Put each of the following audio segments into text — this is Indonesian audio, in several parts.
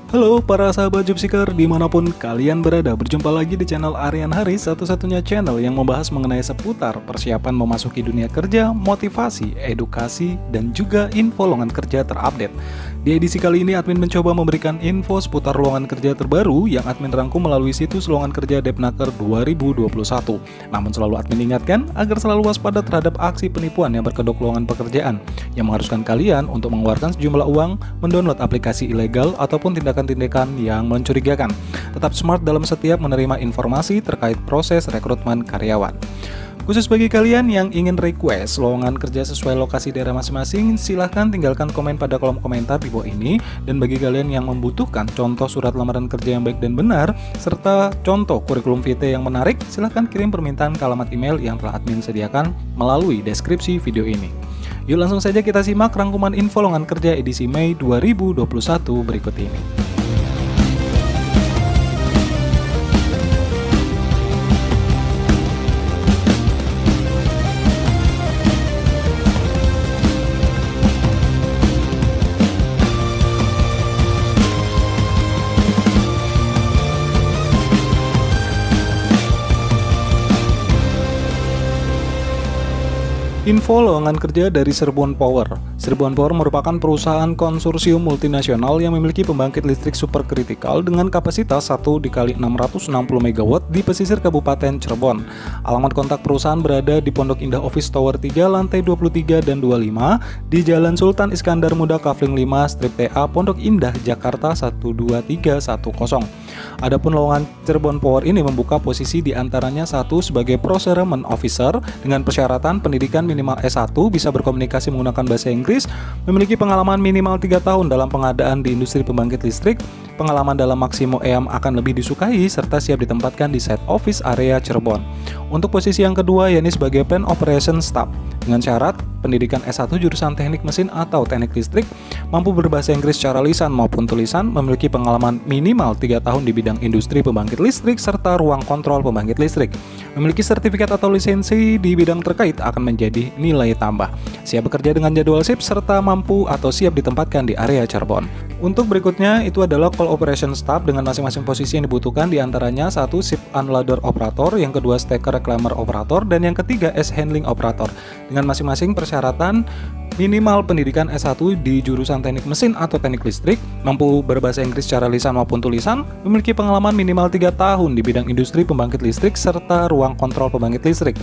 Halo para sahabat Jobseeker dimanapun kalian berada, berjumpa lagi di channel Aryan Haris, satu-satunya channel yang membahas mengenai seputar persiapan memasuki dunia kerja, motivasi, edukasi, dan juga info lowongan kerja terupdate. Di edisi kali ini admin mencoba memberikan info seputar lowongan kerja terbaru yang admin rangkum melalui situs lowongan kerja Depnaker 2021. Namun selalu admin ingatkan agar selalu waspada terhadap aksi penipuan yang berkedok lowongan pekerjaan yang mengharuskan kalian untuk mengeluarkan sejumlah uang, mendownload aplikasi ilegal, ataupun tindakan-tindakan yang mencurigakan. Tetap smart dalam setiap menerima informasi terkait proses rekrutmen karyawan. Khusus bagi kalian yang ingin request lowongan kerja sesuai lokasi daerah masing-masing, silahkan tinggalkan komen pada kolom komentar di bawah ini. Dan bagi kalian yang membutuhkan contoh surat lamaran kerja yang baik dan benar, serta contoh kurikulum vitae yang menarik, silahkan kirim permintaan ke alamat email yang telah admin sediakan melalui deskripsi video ini. Yuk langsung saja kita simak rangkuman info lowongan kerja edisi Mei 2021 berikut ini. Info lowongan kerja dari Cirebon Power. Cirebon Power merupakan perusahaan konsorsium multinasional yang memiliki pembangkit listrik superkritikal dengan kapasitas 1 × 660 MW di pesisir Kabupaten Cirebon. Alamat kontak perusahaan berada di Pondok Indah Office Tower 3, lantai 23 dan 25, di Jalan Sultan Iskandar Muda Kavling 5, Strip TA, Pondok Indah, Jakarta 12310. Adapun lowongan Cirebon Power ini membuka posisi diantaranya satu sebagai Procurement Officer dengan persyaratan pendidikan minimal S1, bisa berkomunikasi menggunakan bahasa Inggris, memiliki pengalaman minimal 3 tahun dalam pengadaan di industri pembangkit listrik, pengalaman dalam Maximo EAM akan lebih disukai, serta siap ditempatkan di site office area Cirebon. Untuk posisi yang kedua yakni sebagai Plant Operation Staff dengan syarat pendidikan S1 jurusan teknik mesin atau teknik listrik, mampu berbahasa Inggris secara lisan maupun tulisan, memiliki pengalaman minimal 3 tahun di bidang industri pembangkit listrik serta ruang kontrol pembangkit listrik, memiliki sertifikat atau lisensi di bidang terkait akan menjadi nilai tambah, siap bekerja dengan jadwal shift serta mampu atau siap ditempatkan di area Cirebon. Untuk berikutnya itu adalah Call Operation Staff dengan masing-masing posisi yang dibutuhkan, diantaranya satu Ship Unloader Operator, yang kedua Stacker Reclaimer Operator, dan yang ketiga S Handling Operator dengan masing-masing persyaratan minimal pendidikan S1 di jurusan teknik mesin atau teknik listrik, mampu berbahasa Inggris secara lisan maupun tulisan, memiliki pengalaman minimal 3 tahun di bidang industri pembangkit listrik serta ruang kontrol pembangkit listrik,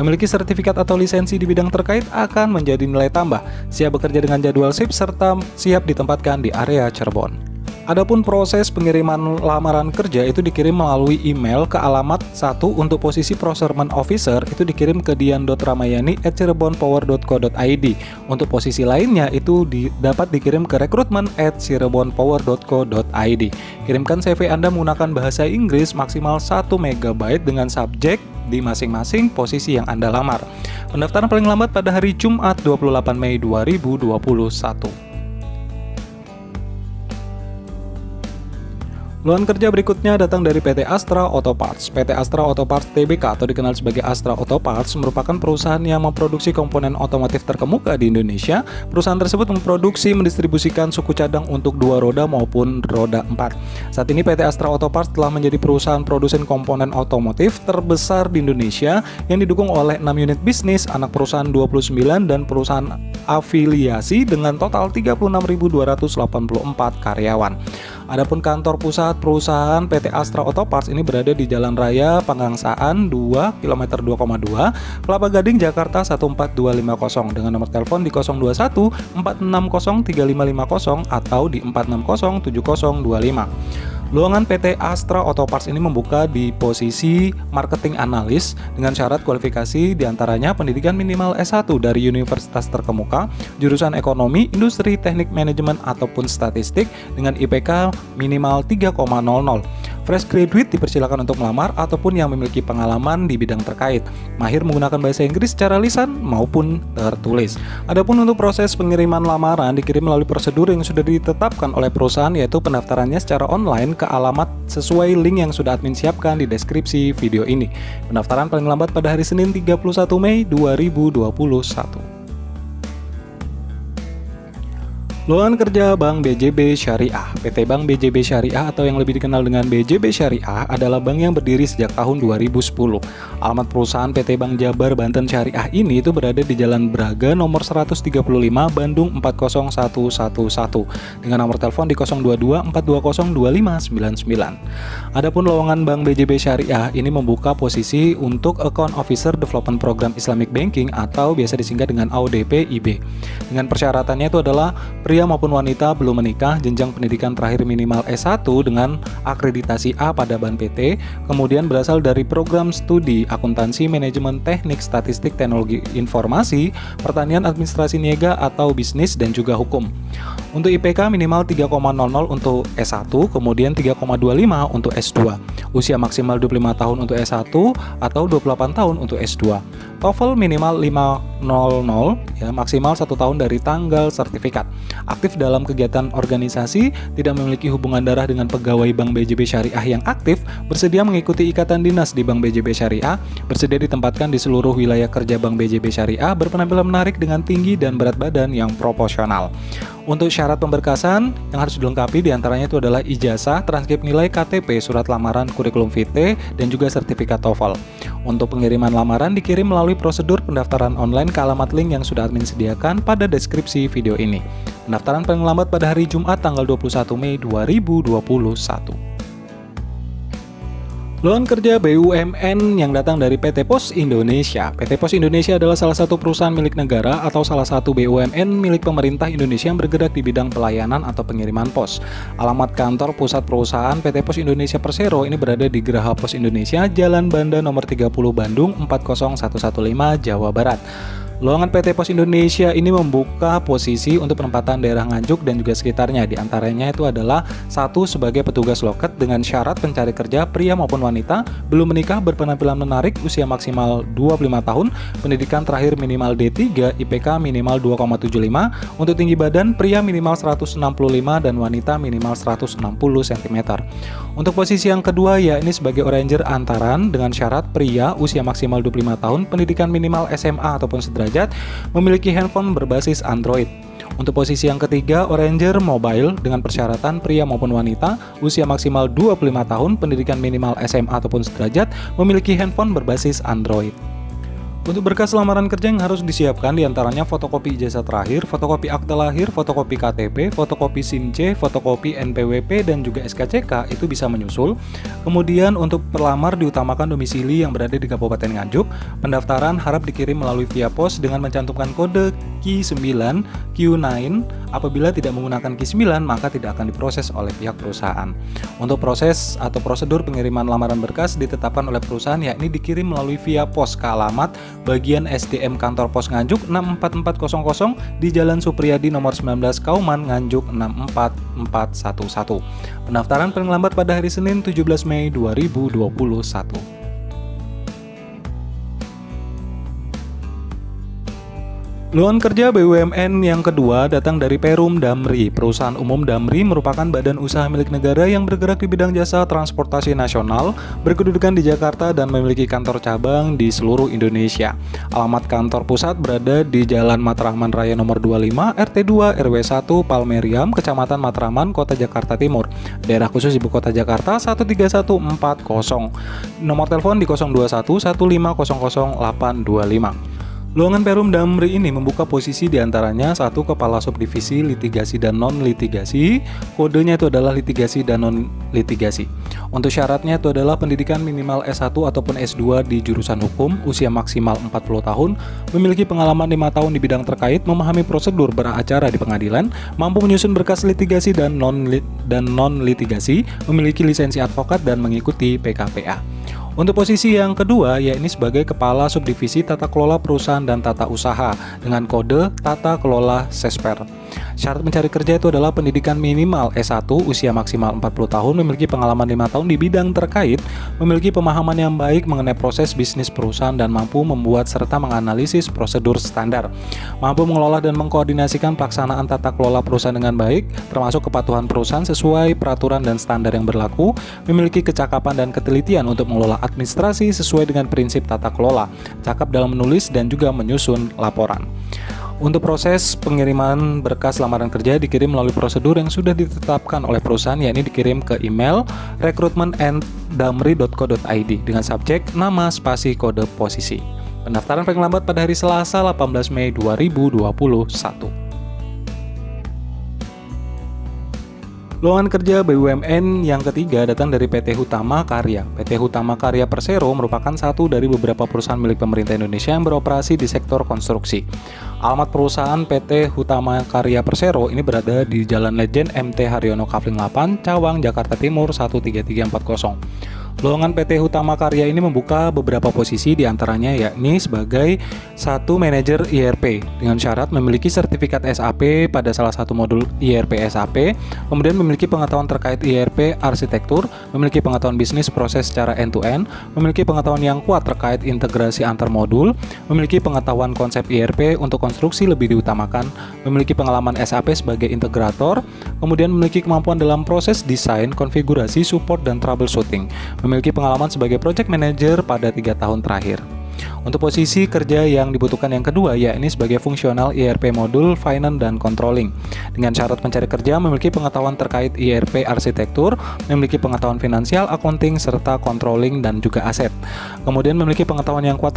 memiliki sertifikat atau lisensi di bidang terkait akan menjadi nilai tambah, siap bekerja dengan jadwal shift serta siap ditempatkan di area Cirebon. Adapun proses pengiriman lamaran kerja itu dikirim melalui email ke alamat 1 untuk posisi Procurement Officer itu dikirim ke dian.ramayani@cirebonpower.co.id. Untuk posisi lainnya itu dapat dikirim ke recruitment@cirebonpower.co.id. Kirimkan CV Anda menggunakan bahasa Inggris maksimal 1 MB dengan subjek di masing-masing posisi yang Anda lamar. Pendaftaran paling lambat pada hari Jumat 28 Mei 2021. Lowongan kerja berikutnya datang dari PT Astra Auto Parts. PT Astra Auto Parts Tbk atau dikenal sebagai Astra Auto Parts merupakan perusahaan yang memproduksi komponen otomotif terkemuka di Indonesia. Perusahaan tersebut memproduksi mendistribusikan suku cadang untuk 2 roda maupun roda 4. Saat ini PT Astra Auto Parts telah menjadi perusahaan produsen komponen otomotif terbesar di Indonesia yang didukung oleh 6 unit bisnis, anak perusahaan 29 dan perusahaan afiliasi dengan total 36.284 karyawan. Adapun kantor pusat perusahaan PT Astra Auto Parts ini berada di Jalan Raya Panggangsaan 2 km 2,2 Kelapa Gading, Jakarta 14250 dengan nomor telepon di 021 460 3550 atau di 460 7025. Lowongan PT Astra Auto Parts ini membuka di posisi marketing analis dengan syarat kualifikasi diantaranya pendidikan minimal S1 dari universitas terkemuka, jurusan ekonomi, industri, teknik manajemen ataupun statistik dengan IPK minimal 3,00. Fresh graduate dipersilakan untuk melamar ataupun yang memiliki pengalaman di bidang terkait, mahir menggunakan bahasa Inggris secara lisan maupun tertulis. Adapun untuk proses pengiriman lamaran dikirim melalui prosedur yang sudah ditetapkan oleh perusahaan, yaitu pendaftarannya secara online ke alamat sesuai link yang sudah admin siapkan di deskripsi video ini. Pendaftaran paling lambat pada hari Senin 31 Mei 2021. Lowongan kerja Bank BJB Syariah. PT Bank BJB Syariah atau yang lebih dikenal dengan BJB Syariah adalah bank yang berdiri sejak tahun 2010. Alamat perusahaan PT Bank Jabar Banten Syariah ini itu berada di Jalan Braga nomor 135 Bandung 40111 dengan nomor telepon di 022 420 2599. Adapun lowongan Bank BJB Syariah ini membuka posisi untuk Account Officer Development Program Islamic Banking atau biasa disingkat dengan AODP IB. Dengan persyaratannya itu adalah pria maupun wanita belum menikah, jenjang pendidikan terakhir minimal S1 dengan akreditasi A pada BAN PT, kemudian berasal dari program studi akuntansi, manajemen teknik, statistik, teknologi informasi, pertanian, administrasi niaga atau bisnis dan juga hukum. Untuk IPK minimal 3,00 untuk S1, kemudian 3,25 untuk S2. Usia maksimal 25 tahun untuk S1 atau 28 tahun untuk S2. TOEFL minimal 500 ya, maksimal 1 tahun dari tanggal sertifikat. Aktif dalam kegiatan organisasi, tidak memiliki hubungan darah dengan pegawai Bank BJB Syariah yang aktif, bersedia mengikuti ikatan dinas di Bank BJB Syariah, bersedia ditempatkan di seluruh wilayah kerja Bank BJB Syariah, berpenampilan menarik dengan tinggi dan berat badan yang proporsional. Untuk syarat pemberkasan yang harus dilengkapi diantaranya itu adalah ijazah, transkrip nilai KTP, surat lamaran, kurikulum vitae, dan juga sertifikat TOEFL. Untuk pengiriman lamaran dikirim melalui prosedur pendaftaran online ke alamat link yang sudah admin sediakan pada deskripsi video ini. Pendaftaran paling lambat pada hari Jumat tanggal 21 Mei 2021. Lowongan kerja BUMN yang datang dari PT Pos Indonesia. PT Pos Indonesia adalah salah satu perusahaan milik negara atau salah satu BUMN milik pemerintah Indonesia yang bergerak di bidang pelayanan atau pengiriman pos. Alamat kantor pusat perusahaan PT Pos Indonesia Persero ini berada di Geraha Pos Indonesia, Jalan Banda nomor 30 Bandung 40115 Jawa Barat. Lowongan PT Pos Indonesia ini membuka posisi untuk penempatan daerah Nganjuk dan juga sekitarnya. Di antaranya itu adalah 1 sebagai petugas loket dengan syarat pencari kerja pria maupun wanita, belum menikah, berpenampilan menarik, usia maksimal 25 tahun, pendidikan terakhir minimal D3, IPK minimal 2,75, untuk tinggi badan pria minimal 165 dan wanita minimal 160 cm. Untuk posisi yang kedua yakni sebagai Oranger Antaran dengan syarat pria usia maksimal 25 tahun, pendidikan minimal SMA ataupun sederajat, memiliki handphone berbasis Android. Untuk posisi yang ketiga, Oranger Mobile dengan persyaratan pria maupun wanita, usia maksimal 25 tahun, pendidikan minimal SMA ataupun sederajat, memiliki handphone berbasis Android. Untuk berkas lamaran kerja yang harus disiapkan diantaranya fotokopi ijazah terakhir, fotokopi akta lahir, fotokopi KTP, fotokopi SIM C, fotokopi NPWP, dan juga SKCK itu bisa menyusul. Kemudian untuk pelamar diutamakan domisili yang berada di Kabupaten Nganjuk. Pendaftaran harap dikirim melalui via pos dengan mencantumkan kode Q9, Q9. Apabila tidak menggunakan Q9 maka tidak akan diproses oleh pihak perusahaan. Untuk proses atau prosedur pengiriman lamaran berkas ditetapkan oleh perusahaan yakni dikirim melalui via pos ke alamat bagian SDM Kantor Pos Nganjuk 64400 di Jalan Supriyadi nomor 19 Kauman Nganjuk 64411. Pendaftaran paling lambat pada hari Senin 17 Mei 2021. Lowongan kerja BUMN yang kedua datang dari Perum Damri. Perusahaan umum Damri merupakan badan usaha milik negara yang bergerak di bidang jasa transportasi nasional, berkedudukan di Jakarta dan memiliki kantor cabang di seluruh Indonesia. Alamat kantor pusat berada di Jalan Matraman Raya nomor 25, RT 2, RW 1, Palmeriam, Kecamatan Matraman, Kota Jakarta Timur. Daerah khusus Ibu Kota Jakarta 13140. Nomor telepon di 021 1500 825. Lowongan Perum Damri ini membuka posisi diantaranya 1 Kepala Subdivisi Litigasi dan Non-Litigasi, kodenya itu adalah litigasi dan non-litigasi. Untuk syaratnya itu adalah pendidikan minimal S1 ataupun S2 di jurusan hukum, usia maksimal 40 tahun, memiliki pengalaman 5 tahun di bidang terkait, memahami prosedur beracara di pengadilan, mampu menyusun berkas litigasi dan non-litigasi, memiliki lisensi advokat dan mengikuti PKPA. Untuk posisi yang kedua yakni sebagai Kepala Subdivisi Tata Kelola Perusahaan dan Tata Usaha dengan kode Tata Kelola Sesper. Syarat mencari kerja itu adalah pendidikan minimal S1, usia maksimal 40 tahun, memiliki pengalaman 5 tahun di bidang terkait, memiliki pemahaman yang baik mengenai proses bisnis perusahaan dan mampu membuat serta menganalisis prosedur standar. Mampu mengelola dan mengkoordinasikan pelaksanaan tata kelola perusahaan dengan baik, termasuk kepatuhan perusahaan sesuai peraturan dan standar yang berlaku, memiliki kecakapan dan ketelitian untuk mengelola administrasi sesuai dengan prinsip tata kelola, cakap dalam menulis dan juga menyusun laporan. Untuk proses pengiriman berkas lamaran kerja dikirim melalui prosedur yang sudah ditetapkan oleh perusahaan, yakni dikirim ke email recruitment@damri.co.id dengan subjek nama spasi kode posisi. Pendaftaran paling lambat pada hari Selasa 18 Mei 2021. Lowongan kerja BUMN yang ketiga datang dari PT Hutama Karya. PT Hutama Karya Persero merupakan satu dari beberapa perusahaan milik pemerintah Indonesia yang beroperasi di sektor konstruksi. Alamat perusahaan PT Hutama Karya Persero ini berada di Jalan Lejen MT Haryono Kavling 8, Cawang, Jakarta Timur 13340. Lowongan PT Hutama Karya ini membuka beberapa posisi, diantaranya yakni sebagai satu manajer IRP dengan syarat memiliki sertifikat SAP pada salah satu modul IRP SAP, kemudian memiliki pengetahuan terkait IRP arsitektur, memiliki pengetahuan bisnis proses secara end-to-end, memiliki pengetahuan yang kuat terkait integrasi antar modul, memiliki pengetahuan konsep IRP untuk konstruksi lebih diutamakan, memiliki pengalaman SAP sebagai integrator, kemudian memiliki kemampuan dalam proses desain, konfigurasi, support, dan troubleshooting, memiliki pengalaman sebagai project manager pada 3 tahun terakhir. Untuk posisi kerja yang dibutuhkan yang kedua yakni sebagai fungsional IRP modul finance dan controlling. Dengan syarat pencari kerja memiliki pengetahuan terkait IRP arsitektur, memiliki pengetahuan finansial, accounting, serta controlling dan juga aset. Kemudian memiliki pengetahuan yang kuat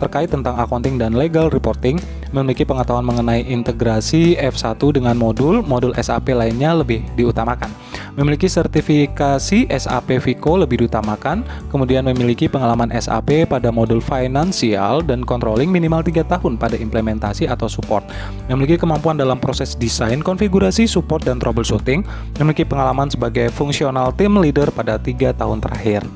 terkait tentang accounting dan legal reporting, memiliki pengetahuan mengenai integrasi F1 dengan modul SAP lainnya lebih diutamakan. Memiliki sertifikasi SAP Vico lebih diutamakan, kemudian memiliki pengalaman SAP pada modul finansial dan controlling minimal 3 tahun pada implementasi atau support. Memiliki kemampuan dalam proses desain, konfigurasi, support, dan troubleshooting, memiliki pengalaman sebagai fungsional team leader pada 3 tahun terakhir.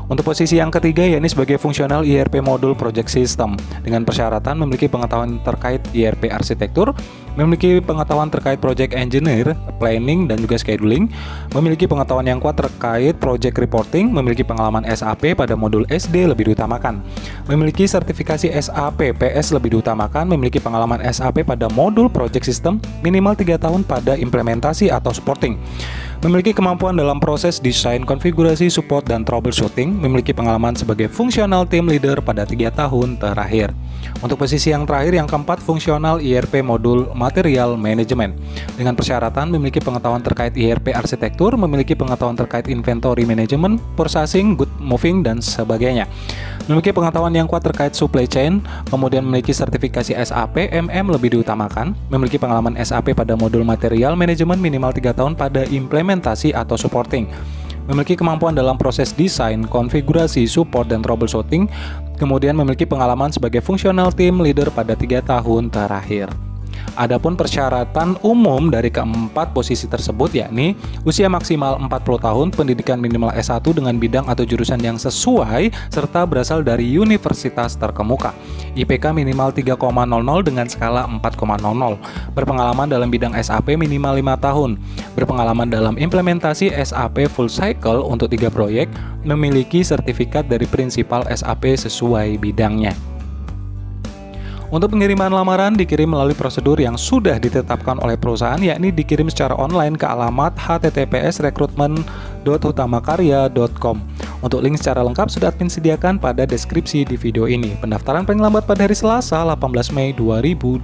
Untuk posisi yang ketiga yakni sebagai fungsional IRP modul project system dengan persyaratan memiliki pengetahuan terkait IRP arsitektur, memiliki pengetahuan terkait project engineer, planning dan juga scheduling, memiliki pengetahuan yang kuat terkait project reporting, memiliki pengalaman SAP pada modul SD lebih diutamakan, memiliki sertifikasi SAP PS lebih diutamakan, memiliki pengalaman SAP pada modul project system minimal 3 tahun pada implementasi atau supporting, memiliki kemampuan dalam proses desain, konfigurasi, support, dan troubleshooting, memiliki pengalaman sebagai fungsional team leader pada 3 tahun terakhir. Untuk posisi yang terakhir, yang keempat, fungsional IRP modul material management dengan persyaratan memiliki pengetahuan terkait IRP arsitektur, memiliki pengetahuan terkait inventory management, purchasing, good moving, dan sebagainya, memiliki pengetahuan yang kuat terkait supply chain, kemudian memiliki sertifikasi SAP MM lebih diutamakan, memiliki pengalaman SAP pada modul material management minimal 3 tahun pada implementasi atau supporting, memiliki kemampuan dalam proses desain, konfigurasi, support, dan troubleshooting, kemudian memiliki pengalaman sebagai fungsional team leader pada 3 tahun terakhir. Adapun persyaratan umum dari keempat posisi tersebut yakni usia maksimal 40 tahun, pendidikan minimal S1 dengan bidang atau jurusan yang sesuai serta berasal dari universitas terkemuka, IPK minimal 3,00 dengan skala 4,00, berpengalaman dalam bidang SAP minimal 5 tahun, berpengalaman dalam implementasi SAP full cycle untuk 3 proyek, memiliki sertifikat dari prinsipal SAP sesuai bidangnya. Untuk pengiriman lamaran dikirim melalui prosedur yang sudah ditetapkan oleh perusahaan, yakni dikirim secara online ke alamat https://recruitment.hutamakarya.com. Untuk link secara lengkap sudah admin sediakan pada deskripsi di video ini. Pendaftaran paling lambat pada hari Selasa 18 Mei 2021.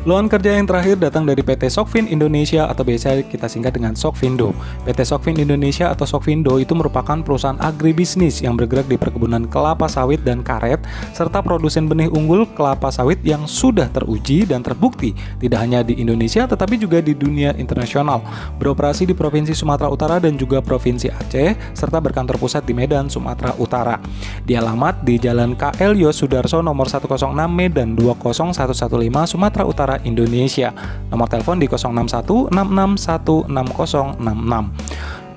Lowongan kerja yang terakhir datang dari PT Sokvin Indonesia atau biasa kita singkat dengan Sokvindo. PT Sokvin Indonesia atau Sokvindo itu merupakan perusahaan agribisnis yang bergerak di perkebunan kelapa sawit dan karet, serta produsen benih unggul kelapa sawit yang sudah teruji dan terbukti tidak hanya di Indonesia tetapi juga di dunia internasional. Beroperasi di Provinsi Sumatera Utara dan juga Provinsi Aceh, serta berkantor pusat di Medan, Sumatera Utara. Di alamat di Jalan KL Yos Sudarso nomor 106 Medan 20115 Sumatera Utara, Indonesia. Nomor telepon di 06166160066.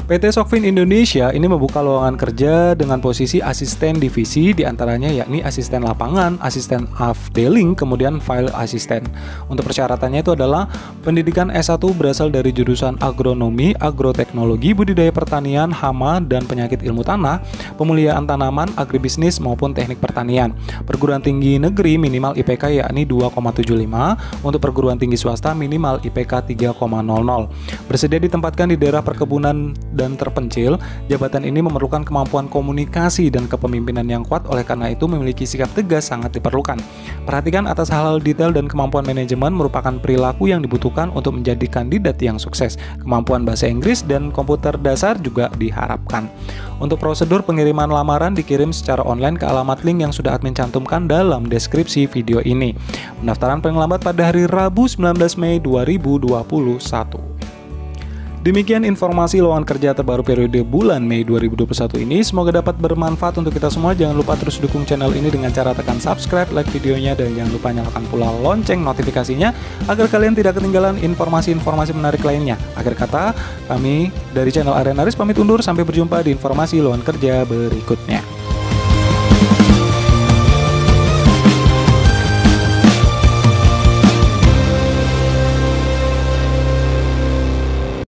PT Sokvin Indonesia ini membuka lowongan kerja dengan posisi asisten divisi, diantaranya yakni asisten lapangan, asisten afdeling, kemudian file asisten. Untuk persyaratannya itu adalah pendidikan S1 berasal dari jurusan agronomi, agroteknologi, budidaya pertanian, hama dan penyakit ilmu tanah, pemuliaan tanaman, agribisnis maupun teknik pertanian. Perguruan tinggi negeri minimal IPK yakni 2,75, untuk perguruan tinggi swasta minimal IPK 3,00. Bersedia ditempatkan di daerah perkebunan dan terpencil, jabatan ini memerlukan kemampuan komunikasi dan kepemimpinan yang kuat, oleh karena itu memiliki sikap tegas sangat diperlukan. Perhatikan atas hal-hal detail dan kemampuan manajemen merupakan perilaku yang dibutuhkan untuk menjadi kandidat yang sukses. Kemampuan bahasa Inggris dan komputer dasar juga diharapkan. Untuk prosedur pengiriman lamaran dikirim secara online ke alamat link yang sudah admin cantumkan dalam deskripsi video ini. Pendaftaran paling lambat pada hari Rabu 19 Mei 2021. Demikian informasi lowongan kerja terbaru periode bulan Mei 2021 ini. Semoga dapat bermanfaat untuk kita semua. Jangan lupa terus dukung channel ini dengan cara tekan subscribe, like videonya, dan jangan lupa nyalakan pula lonceng notifikasinya agar kalian tidak ketinggalan informasi-informasi menarik lainnya. Akhir kata, kami dari channel Arenaris pamit undur. Sampai berjumpa di informasi lowongan kerja berikutnya.